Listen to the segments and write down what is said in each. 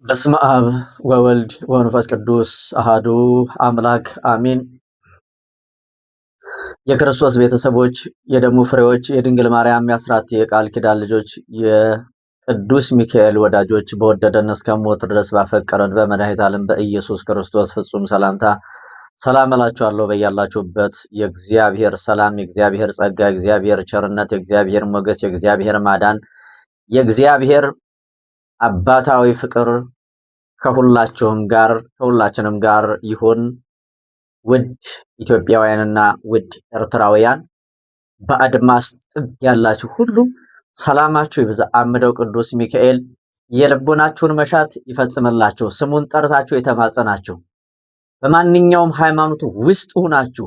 በስመ አብ ወወልድ ወመንፈስ ቅዱስ አሃዱ አምላክ አሜን። የክርስቶስ ቤተሰቦች፣ የደሙ ፍሬዎች፣ የድንግል ማርያም የአስራት የቃል ኪዳን ልጆች፣ የቅዱስ ሚካኤል ወዳጆች በወደደን እስከ ሞት ድረስ ባፈቀረን በመድኃኒተ ዓለም በኢየሱስ ክርስቶስ ፍጹም ሰላምታ ሰላም እላችኋለሁ። በያላችሁበት የእግዚአብሔር ሰላም፣ የእግዚአብሔር ጸጋ፣ የእግዚአብሔር ቸርነት፣ የእግዚአብሔር ሞገስ፣ የእግዚአብሔር ማዳን፣ የእግዚአብሔር አባታዊ ፍቅር ከሁላችንም ጋር ይሁን። ውድ ኢትዮጵያውያንና ውድ ኤርትራውያን በአድማስ ጥግ ያላችሁ ሁሉ ሰላማችሁ ይብዛ። አምደው ቅዱስ ሚካኤል የልቦናችሁን መሻት ይፈጽምላችሁ። ስሙን ጠርታችሁ የተማጸናችሁ በማንኛውም ሃይማኖት ውስጥ ሆናችሁ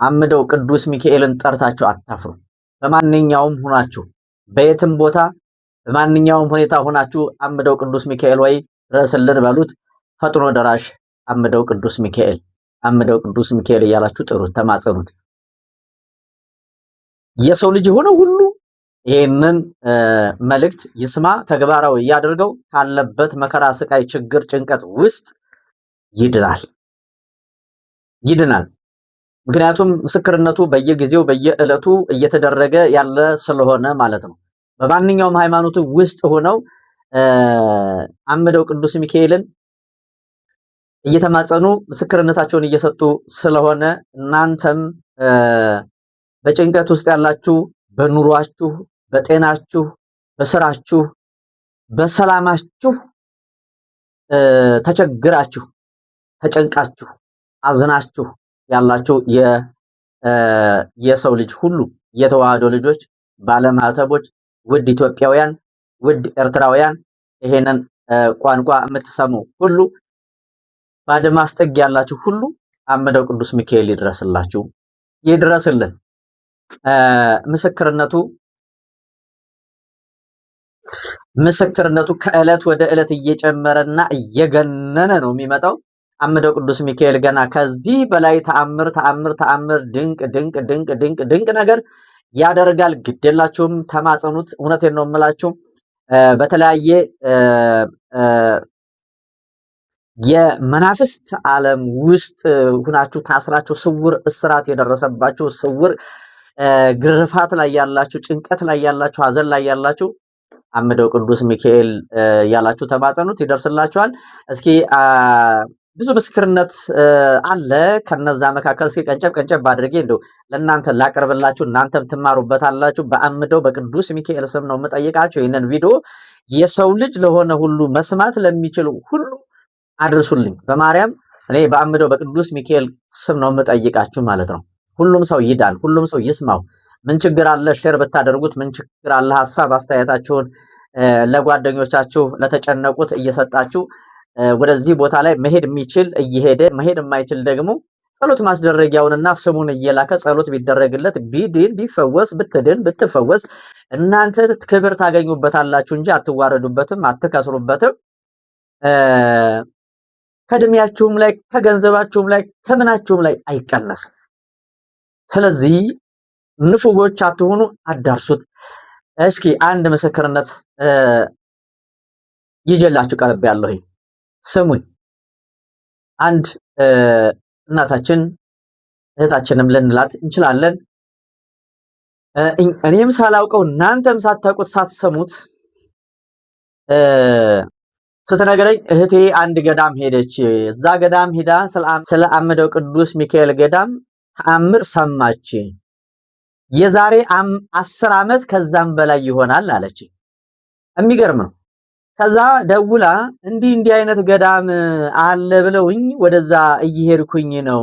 አምደው ቅዱስ ሚካኤልን ጠርታችሁ አታፍሩ። በማንኛውም ሆናችሁ በየትም ቦታ በማንኛውም ሁኔታ ሆናችሁ አምደው ቅዱስ ሚካኤል ወይ ድረስልን በሉት። ፈጥኖ ደራሽ አምደው ቅዱስ ሚካኤል፣ አምደው ቅዱስ ሚካኤል እያላችሁ ጥሩት፣ ተማጸኑት። የሰው ልጅ የሆነ ሁሉ ይህንን መልእክት ይስማ፣ ተግባራዊ ያድርገው። ካለበት መከራ፣ ስቃይ፣ ችግር፣ ጭንቀት ውስጥ ይድናል። ምክንያቱም ምስክርነቱ በየጊዜው በየዕለቱ እየተደረገ ያለ ስለሆነ ማለት ነው። በማንኛውም ሃይማኖት ውስጥ ሆነው አምደው ቅዱስ ሚካኤልን እየተማጸኑ ምስክርነታቸውን እየሰጡ ስለሆነ እናንተም በጭንቀት ውስጥ ያላችሁ፣ በኑሯችሁ፣ በጤናችሁ፣ በስራችሁ፣ በሰላማችሁ ተቸግራችሁ፣ ተጨንቃችሁ፣ አዝናችሁ ያላችሁ የሰው ልጅ ሁሉ የተዋህዶ ልጆች፣ ባለማተቦች፣ ውድ ኢትዮጵያውያን፣ ውድ ኤርትራውያን ይሄንን ቋንቋ የምትሰሙ ሁሉ በአድማስ ጥግ ያላችሁ ሁሉ አምደው ቅዱስ ሚካኤል ይድረስላችሁ፣ ይድረስልን። ምስክርነቱ ከዕለት ወደ ዕለት እየጨመረና እየገነነ ነው የሚመጣው። አምደው ቅዱስ ሚካኤል ገና ከዚህ በላይ ተአምር ድንቅ ነገር ያደርጋል። ግደላችሁም፣ ተማጸኑት። እውነቴን ነው የምላችሁ። በተለያየ የመናፍስት ዓለም ውስጥ ሁናችሁ ታስራችሁ ስውር እስራት የደረሰባችሁ፣ ስውር ግርፋት ላይ ያላችሁ፣ ጭንቀት ላይ ያላችሁ፣ ሐዘን ላይ ያላችሁ አምደው ቅዱስ ሚካኤል ያላችሁ ተማጸኑት፣ ይደርስላችኋል። እስኪ ብዙ ምስክርነት አለ። ከነዛ መካከል እስኪ ቀንጨብ አድርጌ እንደው ለእናንተ ላቀርብላችሁ፣ እናንተም ትማሩበታላችሁ። በአምደው በቅዱስ ሚካኤል ስም ነው የምጠይቃችሁ። ይህንን ቪዲዮ የሰው ልጅ ለሆነ ሁሉ መስማት ለሚችሉ ሁሉ አድርሱልኝ። በማርያም እኔ በአምደው በቅዱስ ሚካኤል ስም ነው የምጠይቃችሁ ማለት ነው። ሁሉም ሰው ይዳን፣ ሁሉም ሰው ይስማው። ምን ችግር አለ? ሼር ብታደርጉት ምን ችግር አለ? ሐሳብ አስተያየታችሁን ለጓደኞቻችሁ ለተጨነቁት እየሰጣችሁ ወደዚህ ቦታ ላይ መሄድ የሚችል እየሄደ መሄድ የማይችል ደግሞ ጸሎት ማስደረጊያውንና ስሙን እየላከ ጸሎት ቢደረግለት ቢድን ቢፈወስ ብትፈወስ እናንተ ክብር ታገኙበታላችሁ እንጂ አትዋረዱበትም፣ አትከስሩበትም። ከእድሜያችሁም ላይ ከገንዘባችሁም ላይ ከምናችሁም ላይ አይቀነስም። ስለዚህ ንፉጎች አትሆኑ፣ አዳርሱት። እስኪ አንድ ምስክርነት ይዤላችሁ ቀርብ ያለሁ ስሙኝ። አንድ እናታችን እህታችንም ልንላት እንችላለን። እኔም ሳላውቀው እናንተም ሳታውቁት ሳትሰሙት ስትነግረኝ እህቴ አንድ ገዳም ሄደች። እዛ ገዳም ሄዳ ስለ አምደው ቅዱስ ሚካኤል ገዳም ተአምር ሰማች። የዛሬ 10 ዓመት ከዛም በላይ ይሆናል አለች። የሚገርም ነው። ከዛ ደውላ እንዲህ አይነት ገዳም አለ ብለውኝ ወደዛ እየሄድኩኝ ነው።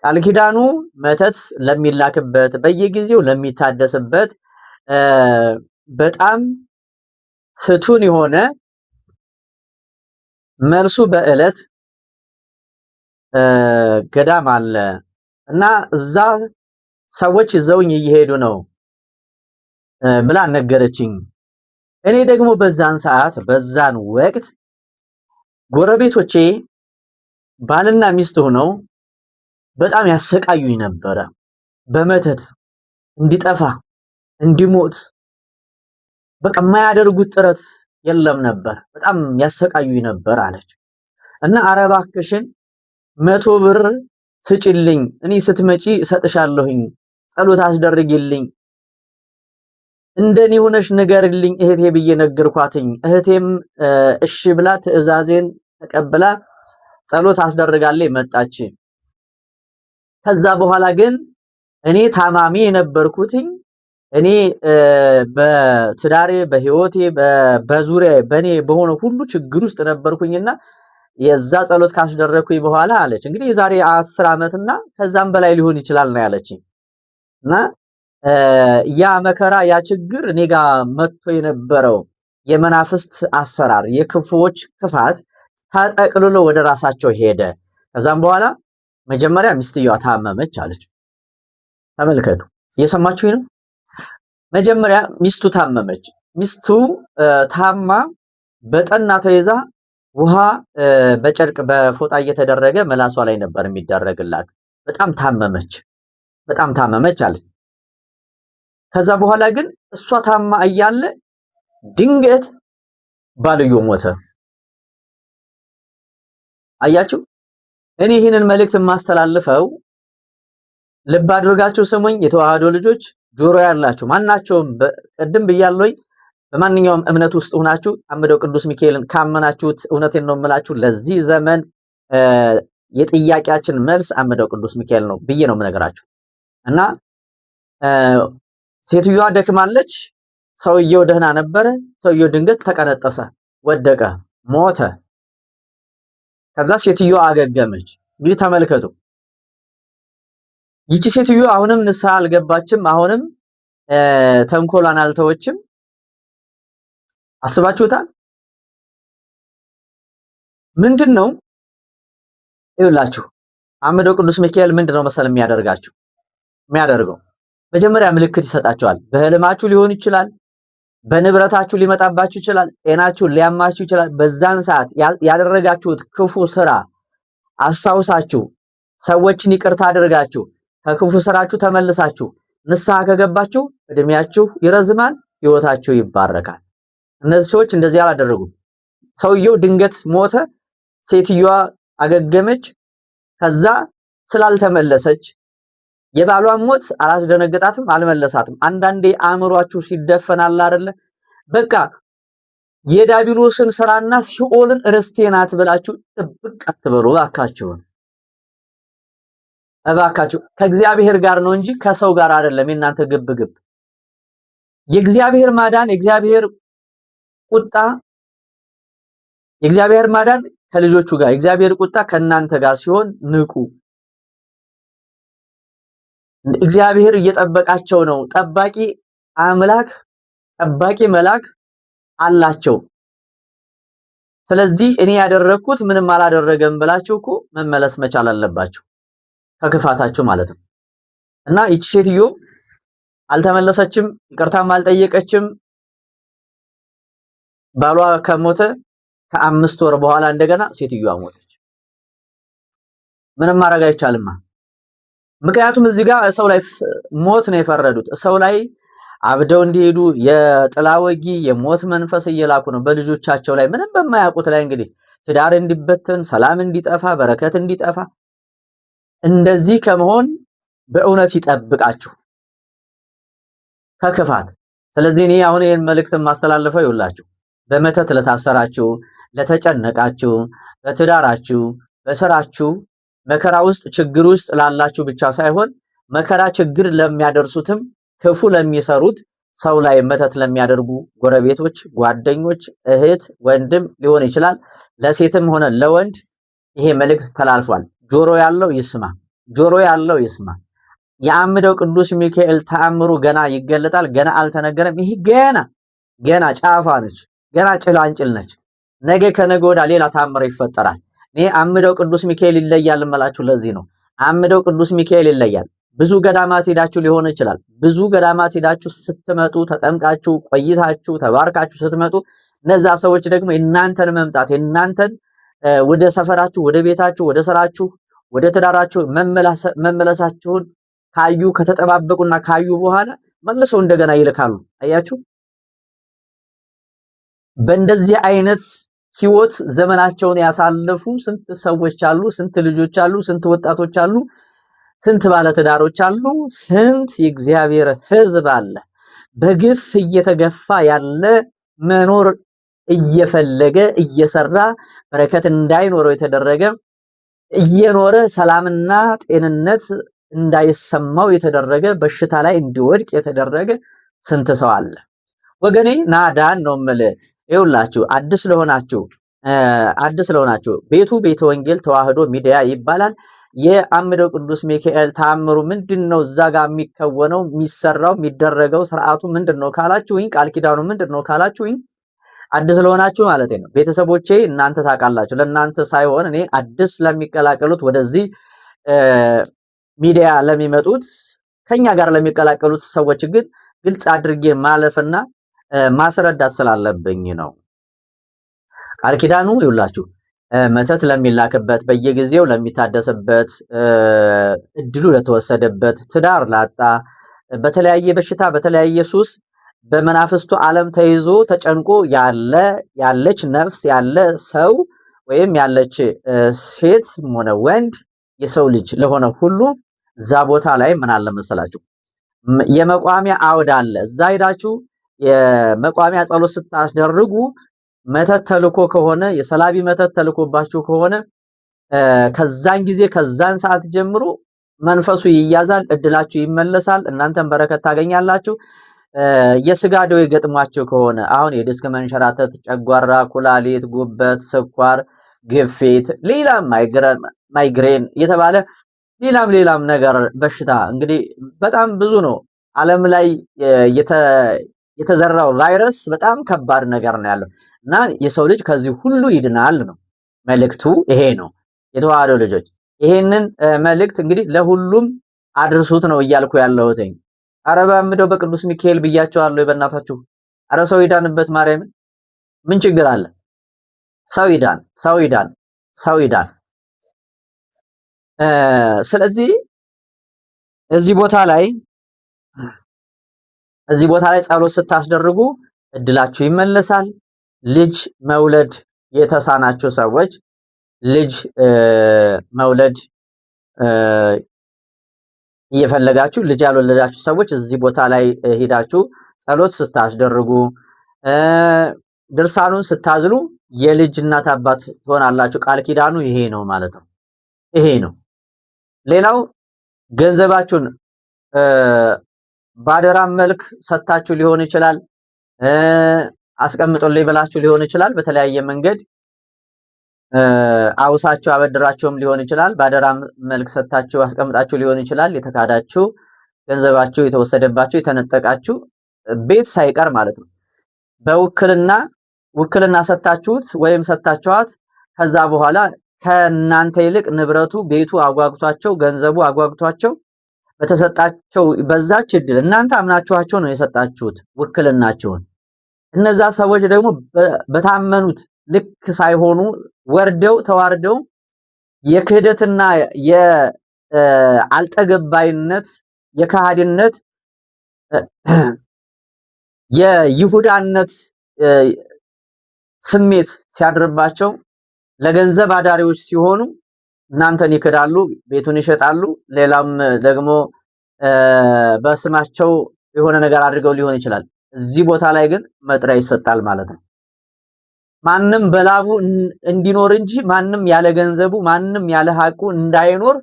ቃል ኪዳኑ መተት ለሚላክበት በየጊዜው ለሚታደስበት በጣም ፍቱን የሆነ መልሱ በዕለት ገዳም አለ እና እዛ ሰዎች ይዘውኝ እየሄዱ ነው ብላ ነገረችኝ። እኔ ደግሞ በዛን ወቅት ጎረቤቶቼ ባልና ሚስት ሆነው በጣም ያሰቃዩኝ ነበረ። በመተት እንዲጠፋ እንዲሞት በቃ የማያደርጉት ጥረት የለም ነበር፣ በጣም ያሰቃዩኝ ነበር አለች። እና ኧረ እባክሽን 100 ብር ስጭልኝ፣ እኔ ስትመጪ እሰጥሻለሁኝ፣ ጸሎት አስደርግልኝ፣ እንደኔ ሆነሽ ንገርልኝ እህቴ ብዬ ነገርኳትኝ። እህቴም እሺ ብላ ትዕዛዜን ተቀብላ ጸሎት አስደርጋለች መጣች። ከዛ በኋላ ግን እኔ ታማሚ የነበርኩትኝ እኔ በትዳሬ በህይወቴ በዙሪያ በኔ በሆነ ሁሉ ችግር ውስጥ ነበርኩኝና የዛ ጸሎት ካስደረኩኝ በኋላ አለች እንግዲህ የዛሬ 10 ዓመትና ከዛም በላይ ሊሆን ይችላል ነው ያለችኝ። እና ያ መከራ ያ ችግር እኔ ጋር መጥቶ የነበረው የመናፍስት አሰራር የክፉዎች ክፋት ተጠቅልሎ ወደ ራሳቸው ሄደ። ከዛም በኋላ መጀመሪያ ሚስትየዋ ታመመች አለች። ተመልከቱ፣ እየሰማችሁኝ ነው? መጀመሪያ ሚስቱ ታመመች። ሚስቱ ታማ በጠና ተይዛ ውሃ በጨርቅ በፎጣ እየተደረገ መላሷ ላይ ነበር የሚደረግላት። በጣም ታመመች አለች። ከዛ በኋላ ግን እሷ ታማ እያለ ድንገት ባልዮ ሞተ። አያችሁ፣ እኔ ይህንን መልእክት የማስተላልፈው ልብ አድርጋችሁ ስሙኝ። የተዋህዶ ልጆች ጆሮ ያላችሁ ማናቸውም ቅድም ብያለሁኝ፣ በማንኛውም እምነት ውስጥ ሆናችሁ አምደው ቅዱስ ሚካኤልን ካመናችሁት እውነቴን ነው የምላችሁ ለዚህ ዘመን የጥያቄያችን መልስ አምደው ቅዱስ ሚካኤል ነው ብዬ ነው የምነግራችሁ። እና ሴትዮዋ ደክማለች፣ ሰውየው ደህና ነበረ። ሰውየው ድንገት ተቀነጠሰ፣ ወደቀ፣ ሞተ። ከዛ ሴትዮዋ አገገመች። እንግዲህ ተመልከቱ፣ ይቺ ሴትዮ አሁንም ንስሐ አልገባችም፣ አሁንም ተንኮሏን አልተወችም። አስባችሁታል? ምንድነው ይኸውላችሁ፣ አምደው ቅዱስ ሚካኤል ምንድነው መሰል የሚያደርገው መጀመሪያ ምልክት ይሰጣቸዋል። በህልማችሁ ሊሆን ይችላል፣ በንብረታችሁ ሊመጣባችሁ ይችላል፣ ጤናችሁን ሊያማችሁ ይችላል። በዛን ሰዓት ያደረጋችሁት ክፉ ስራ አስታውሳችሁ ሰዎችን ይቅርታ አድርጋችሁ ከክፉ ስራችሁ ተመልሳችሁ ንስሐ ከገባችሁ እድሜያችሁ ይረዝማል፣ ህይወታችሁ ይባረካል። እነዚህ ሰዎች እንደዚህ አላደረጉም። ሰውየው ድንገት ሞተ፣ ሴትዮዋ አገገመች። ከዛ ስላልተመለሰች የባሏን ሞት አላስደነገጣትም፣ አልመለሳትም። አንዳንዴ አእምሯችሁ ሲደፈናል አይደለ? በቃ የዳቢሎስን ስራና ሲኦልን ርስቴ ናት ብላችሁ ጥብቅ አትበሉ እባካችሁ። ከእግዚአብሔር ጋር ነው እንጂ ከሰው ጋር አይደለም የእናንተ ግብግብ። የእግዚአብሔር ማዳን የእግዚአብሔር ቁጣ የእግዚአብሔር ማዳን ከልጆቹ ጋር፣ የእግዚአብሔር ቁጣ ከእናንተ ጋር ሲሆን ንቁ። እግዚአብሔር እየጠበቃቸው ነው። ጠባቂ አምላክ ጠባቂ መልአክ አላቸው። ስለዚህ እኔ ያደረኩት ምንም አላደረገም ብላችሁ እኮ መመለስ መቻል አለባችሁ ከክፋታችሁ ማለት ነው። እና ይቺ ሴትዮ አልተመለሰችም፣ ይቅርታም አልጠየቀችም። ባሏ ከሞተ ከ5 ወር በኋላ እንደገና ሴትዮዋ ሞተች። ምንም ማድረግ አይቻልም። ምክንያቱም እዚህ ጋር ሰው ላይ ሞት ነው የፈረዱት። ሰው ላይ አብደው እንዲሄዱ የጥላ ወጊ የሞት መንፈስ እየላኩ ነው በልጆቻቸው ላይ ምንም በማያውቁት ላይ እንግዲህ ትዳር እንዲበተን፣ ሰላም እንዲጠፋ፣ በረከት እንዲጠፋ። እንደዚህ ከመሆን በእውነት ይጠብቃችሁ ከክፋት። ስለዚህ እኔ አሁን ይሄን መልእክት ማስተላለፈው ይውላችሁ በመተት ለታሰራችሁ፣ ለተጨነቃችሁ፣ በትዳራችሁ፣ በስራችሁ መከራ ውስጥ ችግር ውስጥ ላላችሁ ብቻ ሳይሆን መከራ ችግር ለሚያደርሱትም ክፉ ለሚሰሩት ሰው ላይ መተት ለሚያደርጉ ጎረቤቶች፣ ጓደኞች፣ እህት፣ ወንድም ሊሆን ይችላል። ለሴትም ሆነ ለወንድ ይሄ መልእክት ተላልፏል። ጆሮ ያለው ይስማ። የአምደው ቅዱስ ሚካኤል ተአምሩ ገና ይገለጣል። ገና አልተነገረም። ይሄ ገና ጫፏ ነች። ገና ጭላንጭል ነች። ነገ ከነገ ወዲያ ሌላ ተአምር ይፈጠራል። እኔ አምደው ቅዱስ ሚካኤል ይለያል እምላችሁ ለዚህ ነው። አምደው ቅዱስ ሚካኤል ይለያል። ብዙ ገዳማት ሄዳችሁ ሊሆን ይችላል። ብዙ ገዳማት ሄዳችሁ ስትመጡ ተጠምቃችሁ ቆይታችሁ ተባርካችሁ ስትመጡ እነዛ ሰዎች ደግሞ የእናንተን መምጣት የእናንተን ወደ ሰፈራችሁ፣ ወደ ቤታችሁ፣ ወደ ስራችሁ፣ ወደ ትዳራችሁ መመለሳችሁን ካዩ ከተጠባበቁና ካዩ በኋላ መልሰው እንደገና ይልካሉ። አያችሁ፣ በእንደዚህ አይነት ህይወት ዘመናቸውን ያሳለፉ ስንት ሰዎች አሉ፣ ስንት ልጆች አሉ፣ ስንት ወጣቶች አሉ፣ ስንት ባለትዳሮች አሉ፣ ስንት የእግዚአብሔር ሕዝብ አለ በግፍ እየተገፋ ያለ መኖር እየፈለገ እየሰራ በረከት እንዳይኖረው የተደረገ እየኖረ ሰላምና ጤንነት እንዳይሰማው የተደረገ በሽታ ላይ እንዲወድቅ የተደረገ ስንት ሰው አለ ወገኔ። ናዳን ነው የምልህ። ይኸውላችሁ አዲስ ለሆናችሁ ቤቱ ቤተ ወንጌል ተዋህዶ ሚዲያ ይባላል። የአምደው ቅዱስ ሚካኤል ተአምሩ ምንድነው? እዛ ጋር የሚከወነው የሚሰራው የሚደረገው ስርዓቱ ምንድነው ካላችሁኝ፣ ቃል ኪዳኑ ምንድነው ካላችሁኝ፣ አዲስ ለሆናችሁ ማለት ነው ቤተሰቦቼ እናንተ ታውቃላችሁ። ለእናንተ ሳይሆን እኔ አዲስ ለሚቀላቀሉት ወደዚህ ሚዲያ ለሚመጡት ከኛ ጋር ለሚቀላቀሉት ሰዎች ግን ግልጽ አድርጌ ማለፍና ማስረዳት ስላለብኝ ነው። ቃል ኪዳኑ ይውላችሁ መተት ለሚላክበት፣ በየጊዜው ለሚታደስበት፣ እድሉ ለተወሰደበት፣ ትዳር ላጣ፣ በተለያየ በሽታ በተለያየ ሱስ በመናፍስቱ ዓለም ተይዞ ተጨንቆ ያለች ነፍስ ያለ ሰው ወይም ያለች ሴት ሆነ ወንድ የሰው ልጅ ለሆነ ሁሉ እዛ ቦታ ላይ ምን አለ መሰላችሁ የመቋሚያ አውድ አለ። እዛ ሄዳችሁ የመቋሚያ ጸሎት ስታደርጉ መተት ተልኮ ከሆነ የሰላቢ መተት ተልኮባችሁ ከሆነ ከዛን ጊዜ ከዛን ሰዓት ጀምሮ መንፈሱ ይያዛል፣ እድላችሁ ይመለሳል፣ እናንተም በረከት ታገኛላችሁ። የስጋ ደዌ ገጥሟችሁ ከሆነ አሁን የዲስክ መንሸራተት፣ ጨጓራ፣ ኩላሊት፣ ጉበት፣ ስኳር፣ ግፊት፣ ሌላም ማይግሬን የተባለ ሌላም ነገር በሽታ እንግዲህ በጣም ብዙ ነው። ዓለም ላይ የተዘራው ቫይረስ በጣም ከባድ ነገር ነው ያለው እና የሰው ልጅ ከዚህ ሁሉ ይድናል ነው መልእክቱ። ይሄ ነው የተዋህዶ ልጆች፣ ይሄንን መልእክት እንግዲህ ለሁሉም አድርሱት ነው እያልኩ ያለሁት። አረ በአምደው በቅዱስ ሚካኤል ብያቸዋለሁ። በእናታችሁ አረ ሰው ይዳንበት። ማርያም ምን ችግር አለ? ሰው ይዳን። ስለዚህ እዚህ ቦታ ላይ ጸሎት ስታስደርጉ እድላችሁ ይመለሳል። ልጅ መውለድ የተሳናችሁ ሰዎች ልጅ መውለድ እየፈለጋችሁ ልጅ ያልወለዳችሁ ሰዎች እዚህ ቦታ ላይ ሄዳችሁ ጸሎት ስታስደርጉ ድርሳኑን ስታዝሉ የልጅ እናት አባት ትሆናላችሁ። ቃል ኪዳኑ ይሄ ነው ማለት ነው። ይሄ ነው። ሌላው ገንዘባችሁን ባደራ መልክ ሰጣችሁ ሊሆን ይችላል። አስቀምጡልኝ ብላችሁ ሊሆን ይችላል። በተለያየ መንገድ አውሳችሁ አበድራችሁም ሊሆን ይችላል። ባደራ መልክ ሰጣችሁ አስቀምጣችሁ ሊሆን ይችላል። የተካዳችሁ፣ ገንዘባችሁ የተወሰደባችሁ፣ የተነጠቃችሁ ቤት ሳይቀር ማለት ነው። ውክልና ሰጣችሁት ወይም ሰጣችኋት ከዛ በኋላ ከእናንተ ይልቅ ንብረቱ ቤቱ አጓግቷቸው ገንዘቡ አጓግቷቸው በተሰጣቸው በዛች እድል እናንተ አምናችኋቸው ነው የሰጣችሁት ውክልናችሁን። እነዛ ሰዎች ደግሞ በታመኑት ልክ ሳይሆኑ ወርደው ተዋርደው የክህደትና የአልጠገባይነት የካሃዲነት የይሁዳነት ስሜት ሲያድርባቸው ለገንዘብ አዳሪዎች ሲሆኑ እናንተን ይክዳሉ፣ ቤቱን ይሸጣሉ። ሌላም ደግሞ በስማቸው የሆነ ነገር አድርገው ሊሆን ይችላል። እዚህ ቦታ ላይ ግን መጥሪያ ይሰጣል ማለት ነው። ማንም በላቡ እንዲኖር እንጂ ማንም ያለ ገንዘቡ ማንም ያለ ሐቁ እንዳይኖር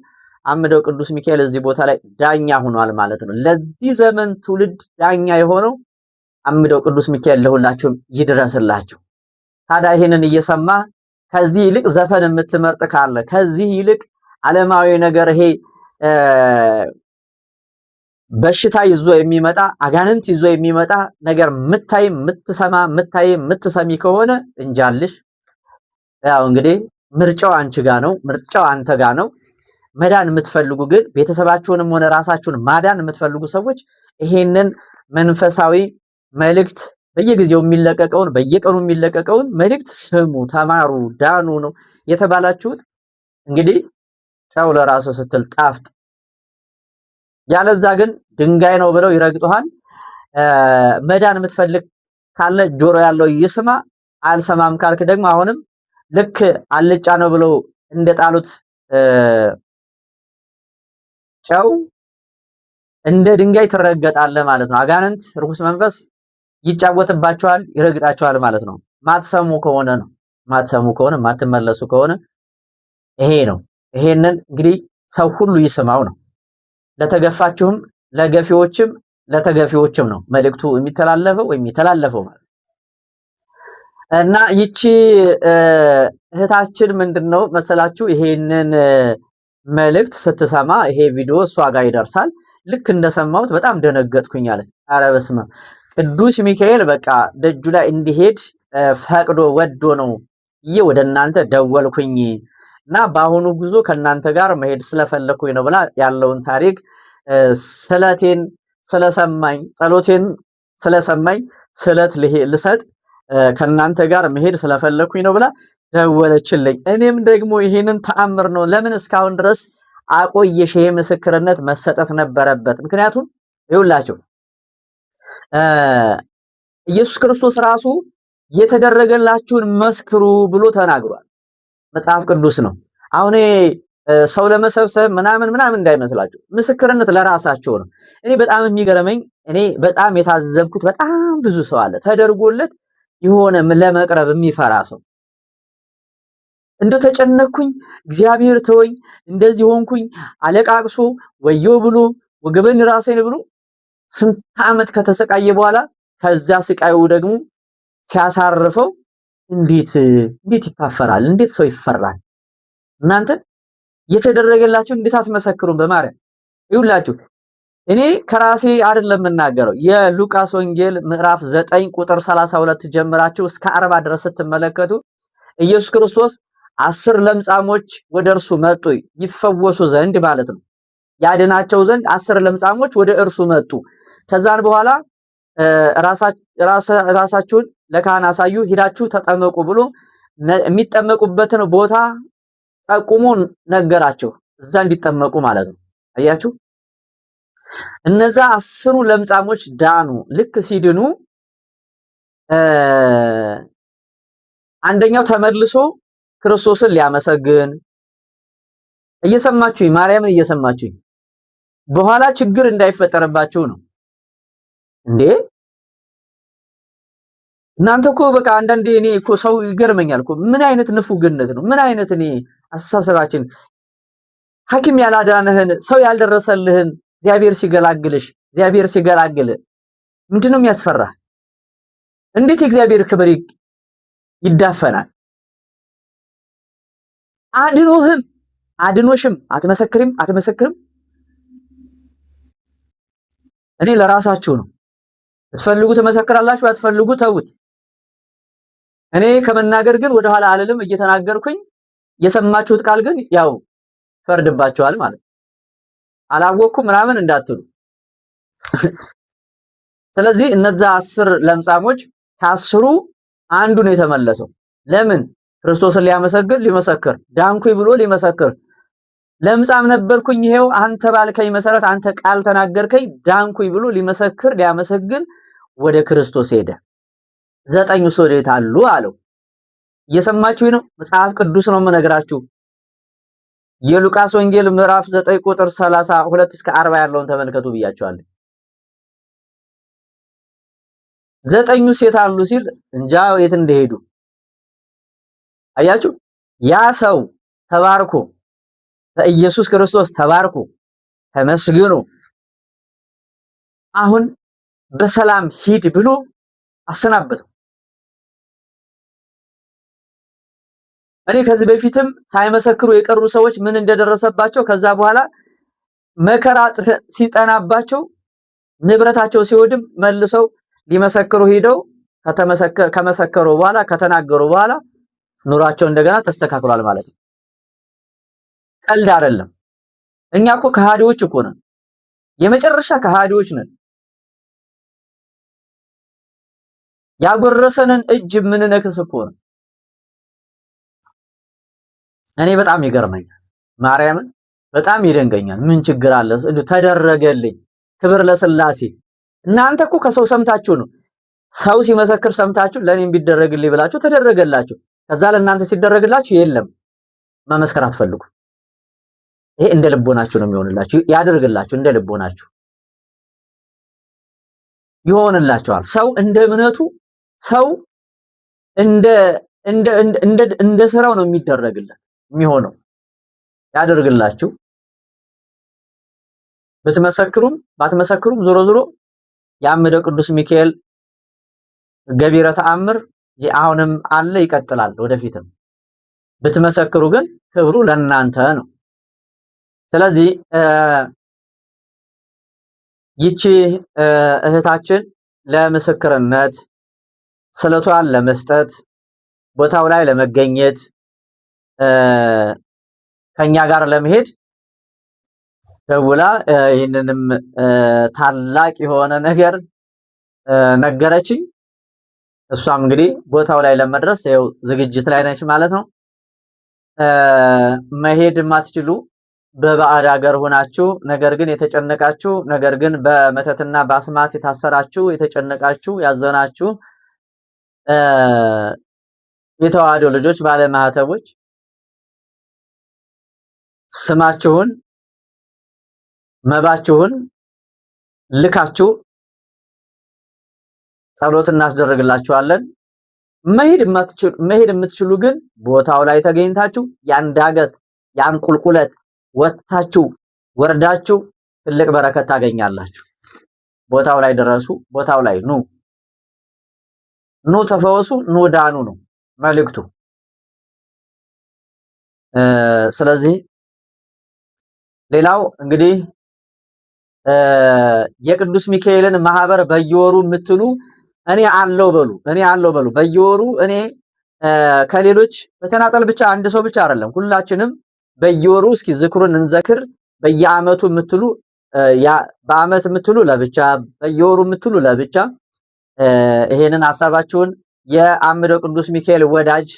አምደው ቅዱስ ሚካኤል እዚህ ቦታ ላይ ዳኛ ሆኗል ማለት ነው። ለዚህ ዘመን ትውልድ ዳኛ የሆነው አምደው ቅዱስ ሚካኤል ለሁላችሁም ይድረስላችሁ። ታዲያ ይሄንን እየሰማ ከዚህ ይልቅ ዘፈን የምትመርጥ ካለ ከዚህ ይልቅ ዓለማዊ ነገር ይሄ በሽታ ይዞ የሚመጣ አጋንንት ይዞ የሚመጣ ነገር የምትሰሚ ከሆነ እንጃልሽ። ያው እንግዲህ ምርጫው አንቺ ጋር ነው፣ ምርጫው አንተ ጋር ነው። መዳን የምትፈልጉ ግን ቤተሰባችሁንም ሆነ ራሳችሁን ማዳን የምትፈልጉ ሰዎች ይሄንን መንፈሳዊ መልእክት በየጊዜው የሚለቀቀውን በየቀኑ የሚለቀቀውን መልእክት ስሙ፣ ተማሩ፣ ዳኑ ነው የተባላችሁት። እንግዲህ ጨው ለራሱ ስትል ጣፍጥ፣ ያለዛ ግን ድንጋይ ነው ብለው ይረግጡሃል። መዳን የምትፈልግ ካለ ጆሮ ያለው ይስማ። አልሰማም ካልክ ደግሞ አሁንም ልክ አልጫ ነው ብለው እንደጣሉት ጨው እንደ ድንጋይ ትረገጣለህ ማለት ነው። አጋንንት ርኩስ መንፈስ ይጫወትባቸዋል፣ ይረግጣቸዋል ማለት ነው። ማትሰሙ ከሆነ ነው። ማትሰሙ ከሆነ ማትመለሱ ከሆነ ይሄ ነው። ይሄንን እንግዲህ ሰው ሁሉ ይስማው ነው። ለተገፋችሁም ለገፊዎችም ለተገፊዎችም ነው መልእክቱ የሚተላለፈው ወይም የሚተላለፈው ማለት እና ይቺ እህታችን ምንድነው መሰላችሁ ይሄንን መልእክት ስትሰማ ይሄ ቪዲዮ እሷ ጋር ይደርሳል። ልክ እንደሰማሁት በጣም ደነገጥኩኝ አለ። ኧረ በስመ አብ ቅዱስ ሚካኤል በቃ ደጁ ላይ እንዲሄድ ፈቅዶ ወዶ ነው ወደ እናንተ ደወልኩኝ እና በአሁኑ ጉዞ ከእናንተ ጋር መሄድ ስለፈለኩኝ ነው ብላ ያለውን ታሪክ ስለቴን ስለሰማኝ ጸሎቴን ስለሰማኝ ስለት ልሰጥ ከእናንተ ጋር መሄድ ስለፈለኩኝ ነው ብላ ደወለችልኝ። እኔም ደግሞ ይሄንን ተአምር ነው ለምን እስካሁን ድረስ አቆየሽ? ይሄ ምስክርነት መሰጠት ነበረበት። ምክንያቱም ይኸውላችሁ ኢየሱስ ክርስቶስ ራሱ የተደረገላችሁን መስክሩ ብሎ ተናግሯል። መጽሐፍ ቅዱስ ነው። አሁን ሰው ለመሰብሰብ ምናምን እንዳይመስላችሁ፣ ምስክርነት ለራሳቸው ነው። እኔ በጣም የሚገርመኝ እኔ በጣም የታዘብኩት በጣም ብዙ ሰው አለ ተደርጎለት የሆነ ለመቅረብ የሚፈራ ሰው እንደው ተጨነኩኝ፣ እግዚአብሔር ተወኝ፣ እንደዚህ ሆንኩኝ አለቃቅሶ ወዮ ብሎ ወገበን ራሴን ብሎ ስንት ዓመት ከተሰቃየ በኋላ ከዛ ስቃዩ ደግሞ ሲያሳርፈው እንዴት ይታፈራል? እንዴት ሰው ይፈራል? እናንተ የተደረገላችሁ እንዴት አትመሰክሩም? በማርያም ይውላችሁ እኔ ከራሴ አይደለም የምናገረው። የሉቃስ ወንጌል ምዕራፍ 9 ቁጥር 32 ጀምራችሁ እስከ 40 ድረስ ስትመለከቱ ኢየሱስ ክርስቶስ 10 ለምጻሞች ወደ እርሱ መጡ ይፈወሱ ዘንድ ማለት ነው። ያድናቸው ዘንድ 10 ለምጻሞች ወደ እርሱ መጡ። ከዛን በኋላ ራሳችሁን ለካህን አሳዩ፣ ሂዳችሁ ተጠመቁ ብሎ የሚጠመቁበትን ቦታ ጠቁሞ ነገራቸው። እዛ እንዲጠመቁ ማለት ነው። አያችሁ እነዛ 10 ለምጻሞች ዳኑ። ልክ ሲድኑ አንደኛው ተመልሶ ክርስቶስን ሊያመሰግን እየሰማችሁኝ ማርያምን እየሰማችሁኝ በኋላ ችግር እንዳይፈጠርባችሁ ነው እንዴ። እናንተ እኮ በቃ አንዳንዴ እኔ እኮ ሰው ይገርመኛል እኮ ምን አይነት ንፉግነት ነው? ምን አይነት እኔ አስተሳሰባችን ሐኪም ያላዳነህን ሰው ያልደረሰልህን እግዚአብሔር ሲገላግል ምንድነው የሚያስፈራ? እንዴት የእግዚአብሔር ክብር ይዳፈናል? አድኖሽም አትመሰክርም? እኔ ለራሳችሁ ነው። ብትፈልጉ ትመሰክራላችሁ፣ ባትፈልጉ ተውት። እኔ ከመናገር ግን ወደኋላ አልልም። እየተናገርኩኝ የሰማችሁት ቃል ግን ያው ፈርድባችኋል ማለት አላወቅኩም ምናምን እንዳትሉ። ስለዚህ እነዛ 10 ለምጻሞች ከ10ሩ አንዱ ነው የተመለሰው። ለምን? ክርስቶስን ሊመሰክር ዳንኩኝ ብሎ ሊመሰክር። ለምጻም ነበርኩኝ ይሄው አንተ ባልከኝ መሰረት አንተ ቃል ተናገርከኝ ዳንኩኝ ብሎ ሊያመሰግን ወደ ክርስቶስ ሄደ። 9 ወዴት አሉ አለው። እየሰማችሁኝ ነው? መጽሐፍ ቅዱስ ነው የምነግራችሁ። የሉቃስ ወንጌል ምዕራፍ 9 ቁጥር 32 እስከ 40 ያለውን ተመልከቱ ብያችኋለሁ። 9 ሴት አሉ ሲል እንጃ የት እንደሄዱ አያችሁ። ያ ሰው ተባርኮ በኢየሱስ ክርስቶስ ተባርኮ ተመስግኖ አሁን በሰላም ሂድ ብሎ አሰናበተው። እኔ ከዚህ በፊትም ሳይመሰክሩ የቀሩ ሰዎች ምን እንደደረሰባቸው ከዛ በኋላ መከራ ሲጠናባቸው ንብረታቸው ሲወድም መልሰው ሊመሰክሩ ሄደው ከመሰከሩ በኋላ ከተናገሩ በኋላ ኑሯቸው እንደገና ተስተካክሏል ማለት ነው። ቀልድ አይደለም። እኛ እኮ ከሃዲዎች እኮ ነን፣ የመጨረሻ ከሃዲዎች ነን። ያጎረሰንን እጅ የምንነክስ እኮ ነው። እኔ በጣም ይገርመኛል፣ ማርያምን በጣም ይደንቀኛል። ምን ችግር አለ? ተደረገልኝ፣ ክብር ለስላሴ። እናንተ እኮ ከሰው ሰምታችሁ ነው። ሰው ሲመሰክር ሰምታችሁ ለኔም ቢደረግልኝ ብላችሁ ተደረገላችሁ። ከዛ ለእናንተ ሲደረግላችሁ የለም መመስከር አትፈልጉ። ይሄ እንደ ልቦናችሁ ነው የሚሆንላችሁ። ያደርግላችሁ እንደ ልቦናችሁ ይሆንላችኋል። ሰው እንደ እምነቱ ሰው እንደ ስራው ነው የሚደረግለት የሚሆነው። ያደርግላችሁ ብትመሰክሩም ባትመሰክሩም ዞሮ ዞሮ የአምደው ቅዱስ ሚካኤል ገቢረ ተአምር አሁንም አለ፣ ይቀጥላል ወደፊትም። ብትመሰክሩ ግን ክብሩ ለእናንተ ነው። ስለዚህ ይቺ እህታችን ለምስክርነት ስለቷን ለመስጠት ቦታው ላይ ለመገኘት ከኛ ጋር ለመሄድ ደውላ ይህንንም ታላቅ የሆነ ነገር ነገረችኝ። እሷም እንግዲህ ቦታው ላይ ለመድረስ ያው ዝግጅት ላይ ነች ማለት ነው። መሄድ የማትችሉ በባዕድ ሀገር ሆናችሁ ነገር ግን የተጨነቃችሁ ነገር ግን በመተትና በአስማት የታሰራችሁ የተጨነቃችሁ ያዘናችሁ የተዋህዶ ልጆች ባለማህተቦች ስማችሁን መባችሁን ልካችሁ ጸሎት እናስደርግላችኋለን። መሄድ የምትችሉ ግን ቦታው ላይ ተገኝታችሁ ያን ዳገት ያን ቁልቁለት ወጥታችሁ ወርዳችሁ ትልቅ በረከት ታገኛላችሁ። ቦታው ላይ ድረሱ። ቦታው ላይ ኑ ተፈወሱ፣ ኑ ዳኑ ነው መልእክቱ። ስለዚህ ሌላው እንግዲህ የቅዱስ ሚካኤልን ማህበር በየወሩ የምትሉ እኔ አለው በሉ። በየወሩ እኔ ከሌሎች በተናጠል ብቻ አንድ ሰው ብቻ አይደለም፣ ሁላችንም በየወሩ እስኪ ዝክሩን እንዘክር። በየአመቱ የምትሉ በአመት የምትሉ ለብቻ፣ በየወሩ የምትሉ ለብቻ ይሄንን ሐሳባችሁን የአምደው ቅዱስ ሚካኤል ወዳጅ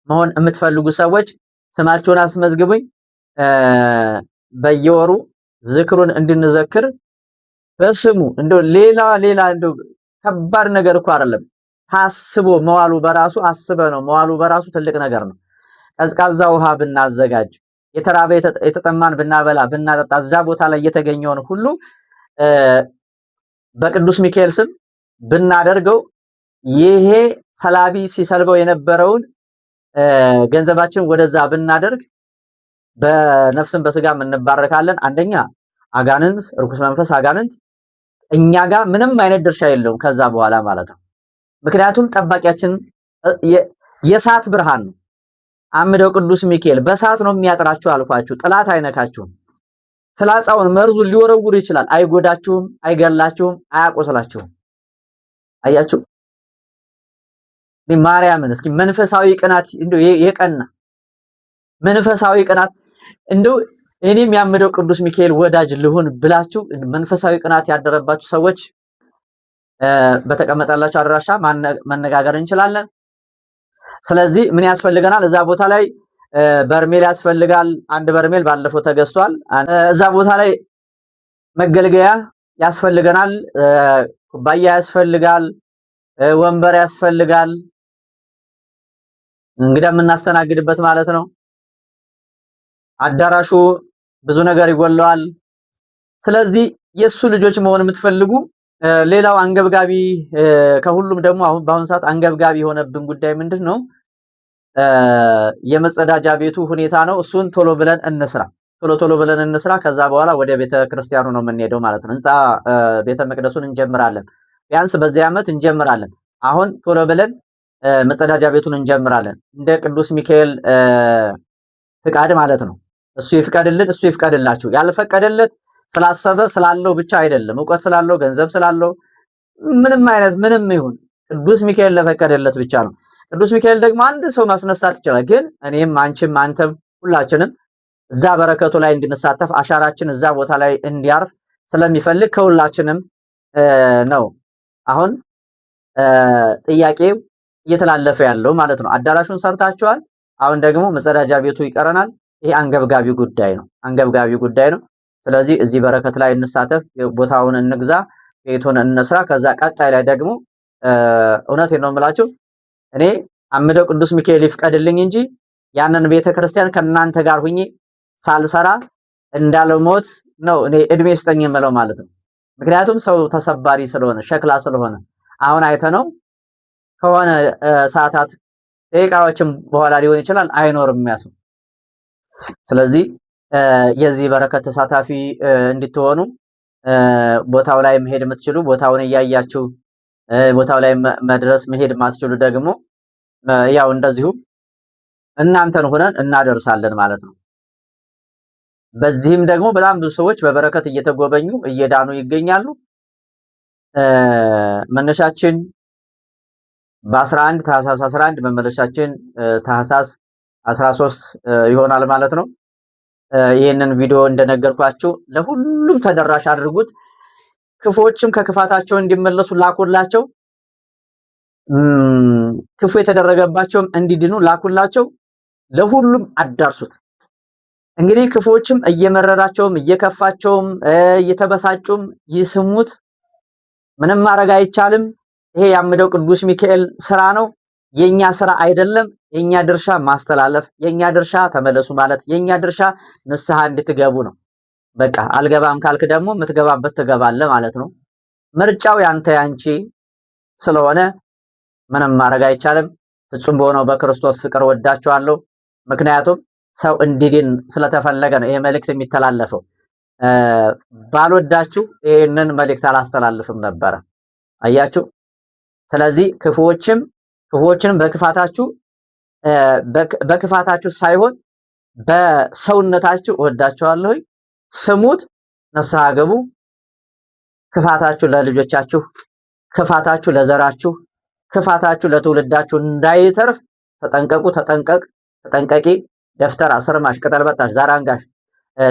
መሆን የምትፈልጉ ሰዎች ስማችሁን አስመዝግቡኝ። በየወሩ ዝክሩን እንድንዘክር በስሙ እንደው ሌላ እንደው ከባድ ነገር እኮ አይደለም። ታስቦ መዋሉ በራሱ አስበ ነው መዋሉ በራሱ ትልቅ ነገር ነው። ቀዝቃዛ ውሃ ብናዘጋጅ፣ የተራበ የተጠማን ብናበላ ብናጠጣ፣ እዛ ቦታ ላይ የተገኘውን ሁሉ በቅዱስ ሚካኤል ስም ብናደርገው ይሄ ሰላቢ ሲሰልበው የነበረውን ገንዘባችን ወደዛ ብናደርግ በነፍስም በስጋም እንባረካለን። አንደኛ አጋንንት ርኩስ መንፈስ አጋንንት እኛ ጋር ምንም አይነት ድርሻ የለውም ከዛ በኋላ ማለት ነው። ምክንያቱም ጠባቂያችን የእሳት ብርሃን ነው። አምደው ቅዱስ ሚካኤል በእሳት ነው የሚያጥራችሁ አልኳችሁ። ጥላት አይነካችሁም። ፍላጻውን መርዙን ሊወረውር ይችላል። አይጎዳችሁም፣ አይገላችሁም፣ አያቆስላችሁም። አያችሁ ማርያምን እስኪ መንፈሳዊ ቅናት እንደው የቀና መንፈሳዊ ቅናት እንደው እኔም ያምደው ቅዱስ ሚካኤል ወዳጅ ልሁን ብላችሁ መንፈሳዊ ቅናት ያደረባችሁ ሰዎች በተቀመጠላችሁ አድራሻ መነጋገር እንችላለን። ስለዚህ ምን ያስፈልገናል? እዛ ቦታ ላይ በርሜል ያስፈልጋል። አንድ በርሜል ባለፈው ተገዝቷል። እዛ ቦታ ላይ መገልገያ ያስፈልገናል። ኩባያ ያስፈልጋል። ወንበር ያስፈልጋል። እንግዳ የምናስተናግድበት ማለት ነው። አዳራሹ ብዙ ነገር ይጎለዋል። ስለዚህ የሱ ልጆች መሆን የምትፈልጉ ሌላው አንገብጋቢ ከሁሉም ደግሞ በአሁን ሰዓት አንገብጋቢ የሆነብን ጉዳይ ምንድን ነው? የመጸዳጃ ቤቱ ሁኔታ ነው። እሱን ቶሎ ብለን እንስራ። ከዛ በኋላ ወደ ቤተ ክርስቲያኑ ነው የምንሄደው ማለት ነው። ህንፃ ቤተ መቅደሱን እንጀምራለን። ቢያንስ በዚህ ዓመት እንጀምራለን። አሁን ቶሎ ብለን መጸዳጃ ቤቱን እንጀምራለን። እንደ ቅዱስ ሚካኤል ፍቃድ ማለት ነው። እሱ ይፍቀድልን፣ እሱ ይፍቀድላችሁ። ያልፈቀደለት ስላሰበ ስላለው ብቻ አይደለም። ዕውቀት ስላለው ገንዘብ ስላለው ምንም ይሁን ቅዱስ ሚካኤል ለፈቀደለት ብቻ ነው። ቅዱስ ሚካኤል ደግሞ አንድ ሰው ማስነሳት ይችላል። ግን እኔም አንቺም አንተም ሁላችንም እዛ በረከቱ ላይ እንድንሳተፍ አሻራችን እዛ ቦታ ላይ እንዲያርፍ ስለሚፈልግ ከሁላችንም ነው አሁን ጥያቄው እየተላለፈ ያለው ማለት ነው። አዳራሹን ሰርታችኋል። አሁን ደግሞ መጸዳጃ ቤቱ ይቀረናል። ይሄ አንገብጋቢ ጉዳይ ነው። ስለዚህ እዚህ በረከት ላይ እንሳተፍ፣ ቦታውን እንግዛ፣ ቤቱን እንስራ። ከዛ ቀጣይ ላይ ደግሞ እውነቴን ነው የምላችሁ እኔ አምደው ቅዱስ ሚካኤል ይፍቀድልኝ እንጂ ያንን ቤተክርስቲያን ከእናንተ ጋር ሁኜ ሳልሰራ እንዳልሞት ነው እኔ እድሜ ስጠኝ የምለው ማለት ነው። ምክንያቱም ሰው ተሰባሪ ስለሆነ ሸክላ ስለሆነ አሁን አይተነው ከሆነ ሰዓታት ደቂቃዎችም በኋላ ሊሆን ይችላል አይኖርም ያሰው። ስለዚህ የዚህ በረከት ተሳታፊ እንድትሆኑ ቦታው ላይ መሄድ የምትችሉ ቦታውን እያያችሁ ቦታው ላይ መድረስ መሄድ ማትችሉ ደግሞ ያው እንደዚሁ እናንተን ሆነን እናደርሳለን ማለት ነው። በዚህም ደግሞ በጣም ብዙ ሰዎች በበረከት እየተጎበኙ እየዳኑ ይገኛሉ። መነሻችን በ11 ታህሳስ 11 መመለሻችን ታህሳስ 13 ይሆናል ማለት ነው። ይህንን ቪዲዮ እንደነገርኳችሁ ለሁሉም ተደራሽ አድርጉት። ክፉዎችም ከክፋታቸው እንዲመለሱ ላኩላቸው። ክፉ የተደረገባቸውም እንዲድኑ ላኩላቸው። ለሁሉም አዳርሱት። እንግዲህ ክፉዎችም እየመረራቸውም እየከፋቸውም እየተበሳጩም ይስሙት። ምንም ማድረግ አይቻልም። ይሄ ያምደው ቅዱስ ሚካኤል ስራ ነው፣ የኛ ስራ አይደለም። የኛ ድርሻ ማስተላለፍ፣ የኛ ድርሻ ተመለሱ ማለት፣ የኛ ድርሻ ንስሐ እንድትገቡ ነው። በቃ አልገባም ካልክ ደግሞ የምትገባበት ትገባለህ ማለት ነው። ምርጫው ያንተ ያንቺ ስለሆነ ምንም ማድረግ አይቻልም። ፍጹም በሆነው በክርስቶስ ፍቅር ወዳችኋለሁ። ምክንያቱም ሰው እንዲድን ስለተፈለገ ነው ይሄ መልእክት የሚተላለፈው። ባልወዳችሁ ይሄንን መልእክት አላስተላልፍም ነበረ። አያችሁ። ስለዚህ ክፉዎችን በክፋታችሁ ሳይሆን በሰውነታችሁ እወዳችኋለሁ። ስሙት፣ ንስሐ ግቡ። ክፋታችሁ ለልጆቻችሁ፣ ክፋታችሁ ለዘራችሁ፣ ክፋታችሁ ለትውልዳችሁ እንዳይተርፍ ተጠንቀቁ። ተጠንቀቂ። ደፍተር፣ አስርማሽ፣ ቅጠል በጣሽ፣ ዛር አንጋሽ፣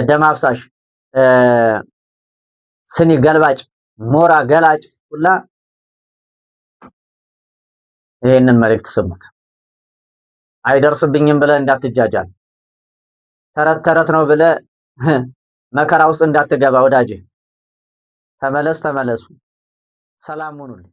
ደም አፍሳሽ፣ ስኒ ገልባጭ፣ ሞራ ገላጭ ሁላ ይሄንን መልእክት ስሙት። አይደርስብኝም ብለህ እንዳትጃጃል። ተረት ነው ብለህ መከራ ውስጥ እንዳትገባ ወዳጄ። ተመለሱ። ሰላም ሁኑልኝ።